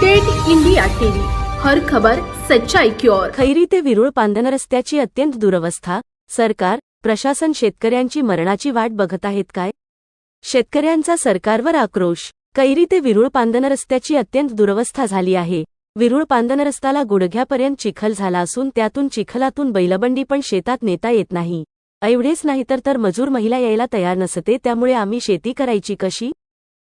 Update India TV, हर खबर सच्चाई की ओर। खैरी ते विरुळ पांदन रस्त्याची अत्यंत दुरवस्था। सरकार प्रशासन शेतकऱ्यांची मरणाची वाट बघत आहेत काय? शेतकऱ्यांचा सरकारवर आक्रोश। खैरी ते विरुळ पांदन रस्त्याची अत्यंत दुरवस्था झाली आहे। विरुळ पांदन रस्त्याला गुडघ्यापर्यंत चिखल झाला असून त्यातून चिखलातून बैलबंडी पण शेतात नेता येत नाही। एवढेच नाही तर मजूर महिला यायला तयार नसते, त्यामुळे आम्ही शेती करायची कशी?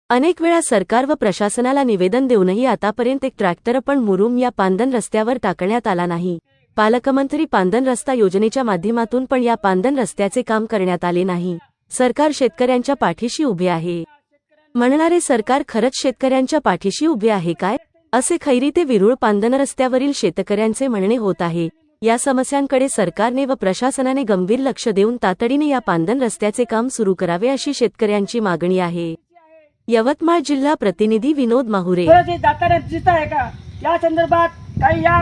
अनेक वेळा सरकार व प्रशासनाला निवेदन देऊनही आतापर्यंत एक ट्रॅक्टर पण मुरुम या पांदन रस्त्यावर टाकण्यात आला नाही। पालकमंत्री पांदन रस्ता योजनेच्या माध्यमातून पण या पांदन रस्त्याचे काम करण्यात आले नाही। सरकार शेतकऱ्यांच्या पाठीशी उभे आहे म्हणणारे सरकार खरंच शेतकऱ्यांच्या पाठीशी उभे आहे काय, असे खैरी ते विरुळ पांदन रस्त्यावरील शेतकऱ्यांचे म्हणणे होत आहे। या समस्यांकडे सरकारने व प्रशासनाने गंभीर लक्ष देऊन तातडीने या पांदन रस्त्याचे काम सुरू करावे अशी शेतकऱ्यांची मागणी आहे। यवतमाळ जिल्हा प्रतिनिधी विनोद माहुरे। दातार दिसत आहे का या संदर्भात काही या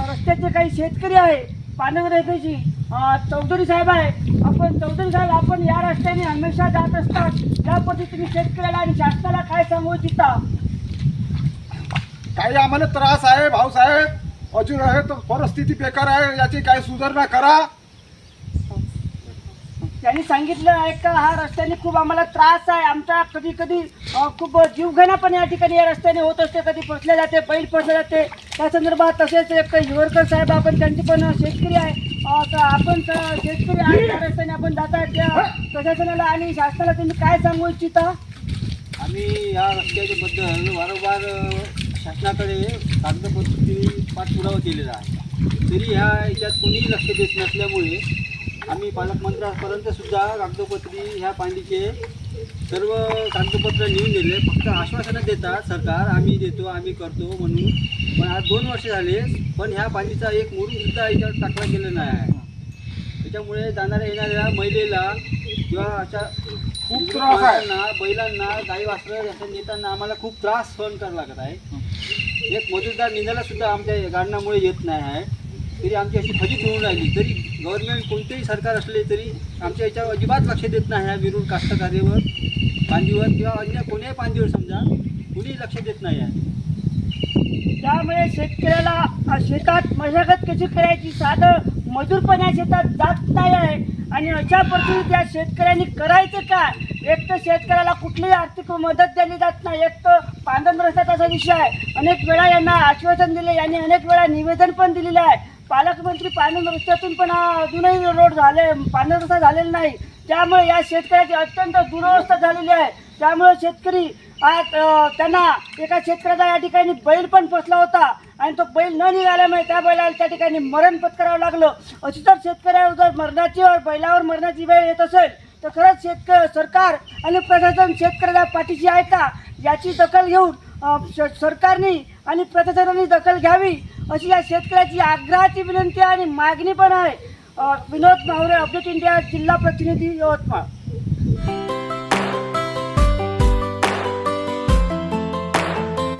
रस्त्याचे काही शेतकरी आहे पांदन रस्त्याची चौधरी साहेब आहे। आपण चौधरी साहेब, आपण या रस्त्याने हमेशा जात असतात, या पद्धतीने शेतकऱ्याला आणि शासनाला काय सांगू इच्छिता? काही आम्हाला त्रास आहे भाऊसाहेब, अजून आहे तर परिस्थिती बेकार आहे, याची काही सुधारणा करा। त्यांनी सांगितलं आहे का हा रस्त्याने खूप आम्हाला त्रास आहे, आमचा कधी कधी खूप जीवघेणा पण या ठिकाणी या रस्त्याने होत असते, कधी फसले जाते, बैल फसले जाते। त्या संदर्भात तसेच एक हिवरकर साहेब आपण त्यांची पण शेतकरी आहे, आपण शेतकरी आहे, त्या रस्त्याने आपण जात आहे, त्या प्रशासनाला आणि शासनाला तुम्ही काय सांगू इच्छिता? आम्ही या रस्त्याच्या बद्दल वारंवार शासनाकडे कागदपत्री पाठपुरावा केलेला आहे, तरी ह्या याच्यात कोणीही लक्ष देत नसल्यामुळे आम्ही पालकमंत्र्यांपर्यंत सुद्धा कागदपत्री ह्या पांडीचे सर्व कागदपत्र नेऊन दिले। फक्त आश्वासनं देतात सरकार, आम्ही देतो, आम्ही करतो म्हणून, पण आज 2 वर्ष झाले, पण ह्या पांडीचा एक मुरुमसुद्धा याच्यावर टाकला गेला नाही आहे। त्याच्यामुळे जाणाऱ्या येणाऱ्या महिलेला किंवा अशा खूप त्रास आहे, बैलांना, गाई वासरं असं नेताना आम्हाला खूप त्रास सहन करावा लागत आहे। एक मजूरदार निघायला सुद्धा आमच्या गाडण्यामुळे येत नाही आहे, तरी आमची अशी फजित होऊन राहिली। तरी गव्हर्नमेंट कोणतेही सरकार असले तरी आमच्या याच्यावर अजिबात लक्ष देत नाही, ह्या विरुळ कास्तकारीवर, पांदीवर किंवा अन्य कोण्याही पांदीवर समजा कुणीही लक्ष देत नाही आहे। त्यामुळे शेतकऱ्याला शेतात मशागत कशी करायची, साधं मजूर पण या शेतात जात नाही आहे, आणि अशा परिस्थितीत त्या शेतकऱ्यांनी करायचं काय? एक तर शेतकऱ्याला कुठलीही आर्थिक मदत दिली जात नाही, एक तर पांदन रस्त्याचा असा विषय आहे। अनेक वेळा यांना आश्वासन दिले, यांनी अनेक वेळा निवेदन पण दिलेलं आहे। पालकमंत्री पांदन रस्त्यातून पण अजूनही रोड झाले, पांदन रस्ता झालेला नाही, त्यामुळे या शेतकऱ्याची अत्यंत दुरवस्था झालेली आहे। त्यामुळे शेतकरी आज त्यांना एका शेतकऱ्याचा या ठिकाणी बैल पण फसला होता, आणि तो बैल न निघाल्यामुळे त्या बैलाला त्या ठिकाणी मरण पत्करावं लागलं। अशी जर शेतकऱ्यावर जर मरणाची बैलावर मरणाची वेळ येत असेल तर खरंच सरकार आणि प्रशासन शेतकऱ्याच्या पाठीशी आहे का, याची दखल घेऊन सरकारने आणि प्रशासनाने दखल घ्यावी अशी या शेतकऱ्याची आग्रहाची विनंती आणि मागणी पण आहे। विनोद माहुरे, अपडेट इंडिया, जिल्हा प्रतिनिधी, यवतमाळ।